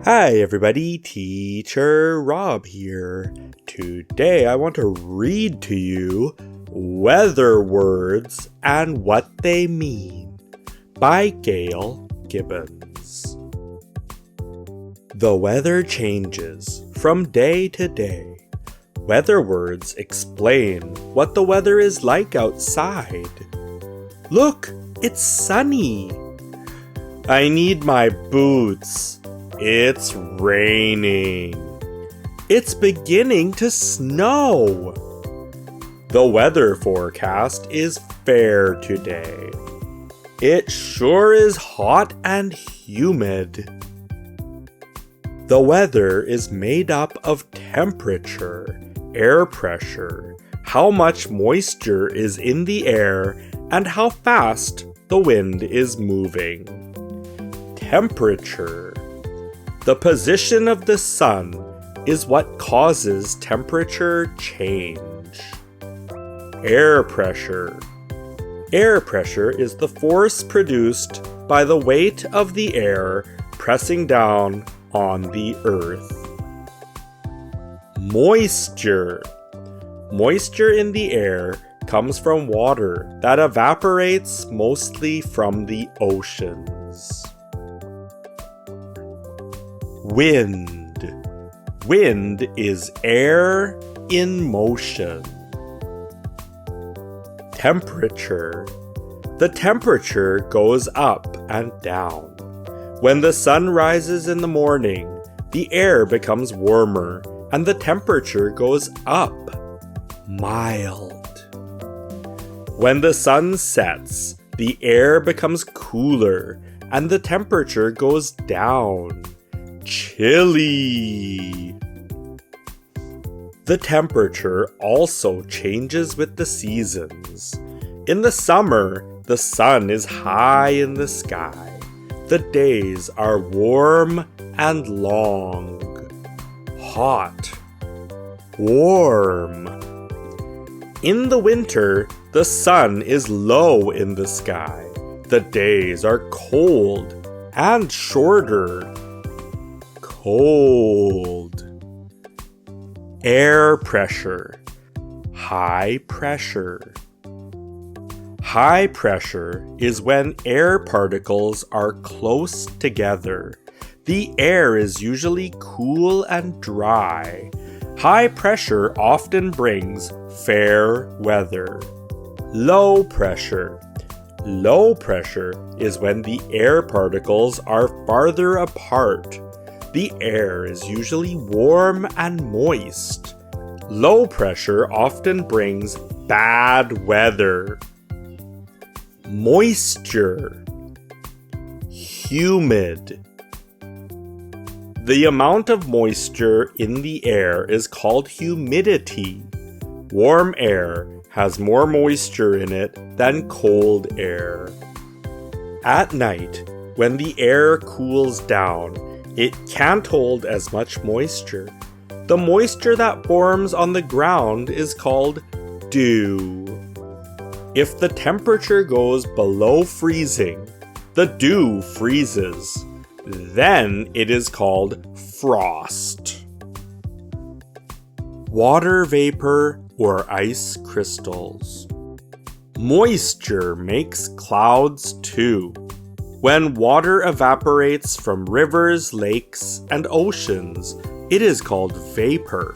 Hi everybody, Teacher Rob here. Today I want to read to you Weather Words and What They Mean by Gail Gibbons. The weather changes from day to day. Weather words explain what the weather is like outside. Look, it's sunny. I need my boots. It's raining. It's beginning to snow. The weather forecast is fair today. It sure is hot and humid. The weather is made up of temperature, air pressure, how much moisture is in the air, and how fast the wind is moving. Temperature. The position of the sun is what causes temperature change. Air pressure. Air pressure is the force produced by the weight of the air pressing down on the earth. Moisture. Moisture in the air comes from water that evaporates mostly from the oceans. Wind. Wind is air in motion. Temperature. The temperature goes up and down. When the sun rises in the morning, the air becomes warmer and the temperature goes up. Mild. When the sun sets, the air becomes cooler and the temperature goes down. Chilly. The temperature also changes with the seasons. In the summer, the sun is high in the sky. The days are warm and long. Hot. Warm. In the winter, the sun is low in the sky. The days are cold and shorter. Cold. Air pressure. High pressure. High pressure is when air particles are close together. The air is usually cool and dry. High pressure often brings fair weather. Low pressure. Low pressure is when the air particles are farther apart. The air is usually warm and moist. Low pressure often brings bad weather. Moisture. Humid. The amount of moisture in the air is called humidity. Warm air has more moisture in it than cold air. At night, when the air cools down, it can't hold as much moisture. The moisture that forms on the ground is called dew. If the temperature goes below freezing, the dew freezes. Then it is called frost. Water vapor or ice crystals. Moisture makes clouds too. When water evaporates from rivers, lakes, and oceans, it is called vapor.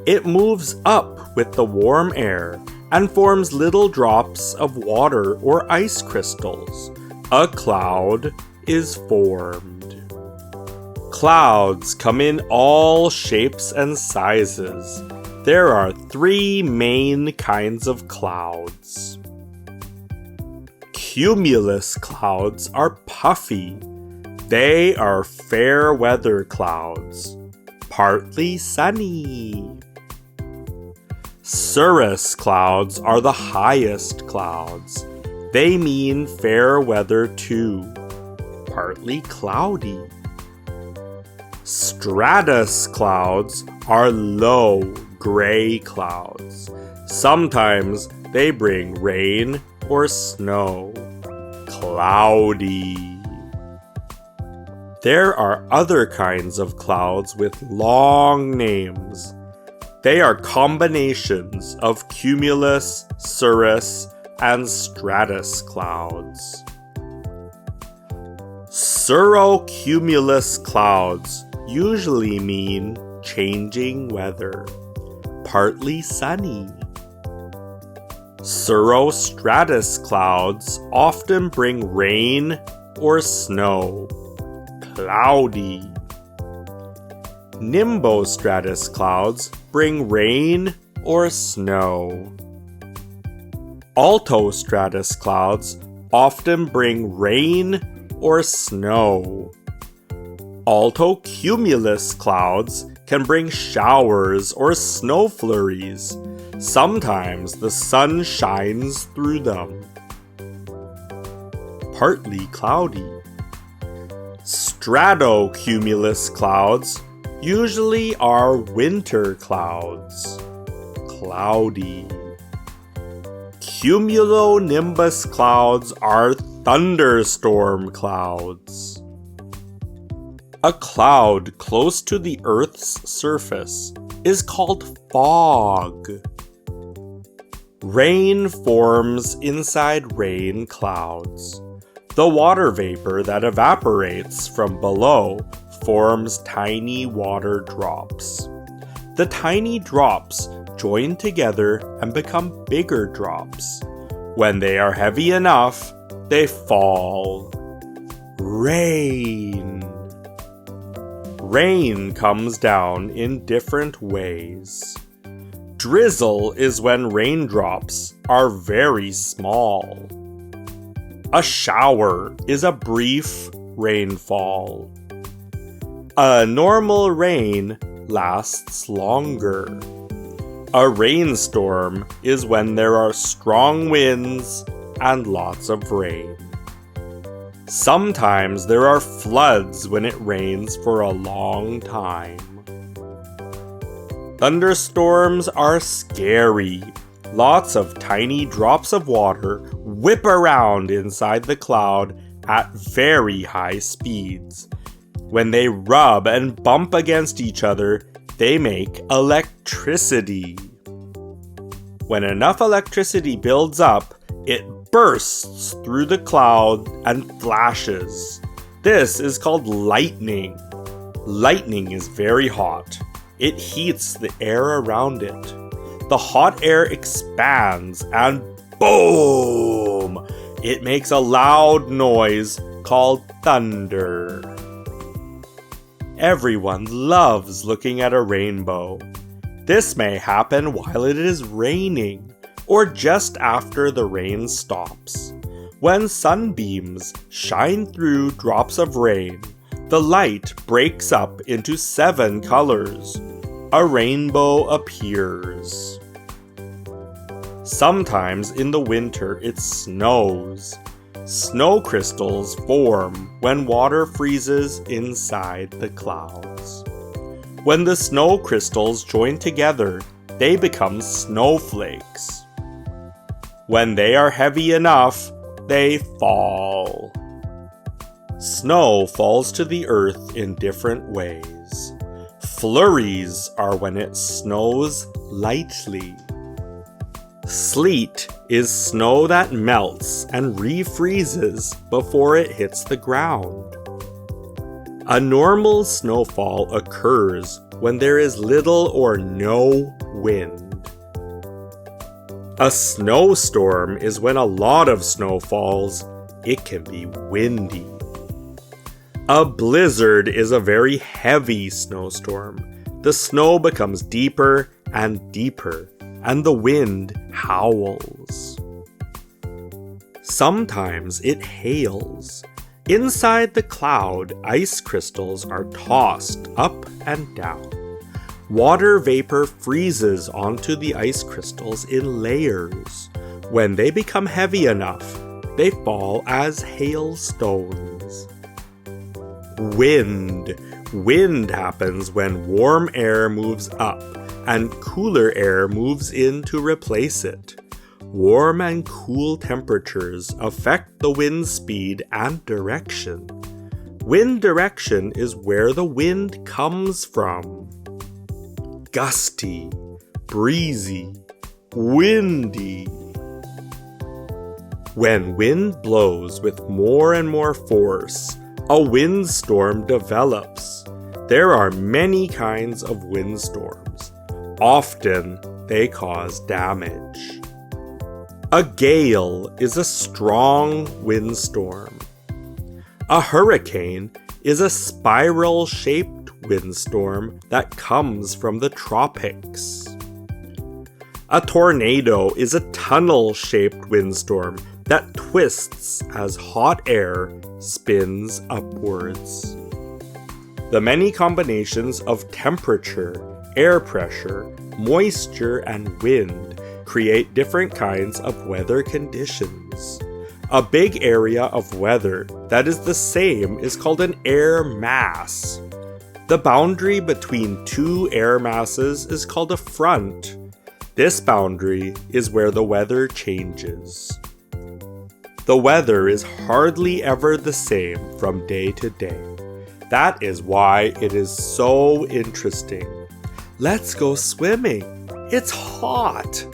It moves up with the warm air and forms little drops of water or ice crystals. A cloud is formed. Clouds come in all shapes and sizes. There are 3 main kinds of clouds. Cumulus clouds are puffy. They are fair weather clouds, partly sunny. Cirrus clouds are the highest clouds. They mean fair weather too, partly cloudy. Stratus clouds are low, gray clouds. Sometimes they bring rain or snow. cloudy. There are other kinds of clouds with long names. They are combinations of cumulus, cirrus, and stratus clouds. Cirrocumulus clouds usually mean changing weather, partly sunny. Cirrostratus clouds often bring rain or snow, cloudy. Nimbostratus clouds bring rain or snow. Altostratus clouds often bring rain or snow. Altocumulus clouds can bring showers or snow flurries. Sometimes the sun shines through them. Partly cloudy. Stratocumulus clouds usually are winter clouds, cloudy. Cumulonimbus clouds are thunderstorm clouds. A cloud close to the Earth's surface is called fog. Rain forms inside rain clouds. The water vapor that evaporates from below forms tiny water drops. The tiny drops join together and become bigger drops. When they are heavy enough, they fall. Rain. Rain comes down in different ways. Drizzle is when raindrops are very small. A shower is a brief rainfall. A normal rain lasts longer. A rainstorm is when there are strong winds and lots of rain. Sometimes there are floods when it rains for a long time. Thunderstorms are scary. Lots of tiny drops of water whip around inside the cloud at very high speeds. When they rub and bump against each other, they make electricity. When enough electricity builds up, it bursts through the cloud and flashes. This is called lightning. Lightning is very hot. It heats the air around it. The hot air expands and boom! It makes a loud noise called thunder. Everyone loves looking at a rainbow. This may happen while it is raining, or just after the rain stops. When sunbeams shine through drops of rain, the light breaks up into 7 colors. A rainbow appears. Sometimes in the winter it snows. Snow crystals form when water freezes inside the clouds. When the snow crystals join together, they become snowflakes. When they are heavy enough, they fall. Snow falls to the earth in different ways. Flurries are when it snows lightly. Sleet is snow that melts and refreezes before it hits the ground. A normal snowfall occurs when there is little or no wind. A snowstorm is when a lot of snow falls. It can be windy. A blizzard is a very heavy snowstorm. The snow becomes deeper and deeper, and the wind howls. Sometimes it hails. Inside the cloud, ice crystals are tossed up and down. Water vapor freezes onto the ice crystals in layers. When they become heavy enough, they fall as hailstones. Wind. Wind happens when warm air moves up and cooler air moves in to replace it. Warm and cool temperatures affect the wind speed and direction. Wind direction is where the wind comes from. Gusty, breezy, windy. When wind blows with more and more force, a windstorm develops. There are many kinds of windstorms. Often, they cause damage. A gale is a strong windstorm. A hurricane is a spiral-shaped windstorm that comes from the tropics. A tornado is a tunnel-shaped windstorm that twists as hot air spins upwards. The many combinations of temperature, air pressure, moisture, and wind create different kinds of weather conditions. A big area of weather that is the same is called an air mass. The boundary between two air masses is called a front. This boundary is where the weather changes. The weather is hardly ever the same from day to day. That is why it is so interesting. Let's go swimming. It's hot.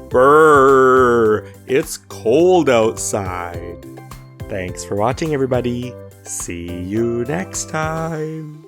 Brrr, it's cold outside. Thanks for watching, everybody. See you next time.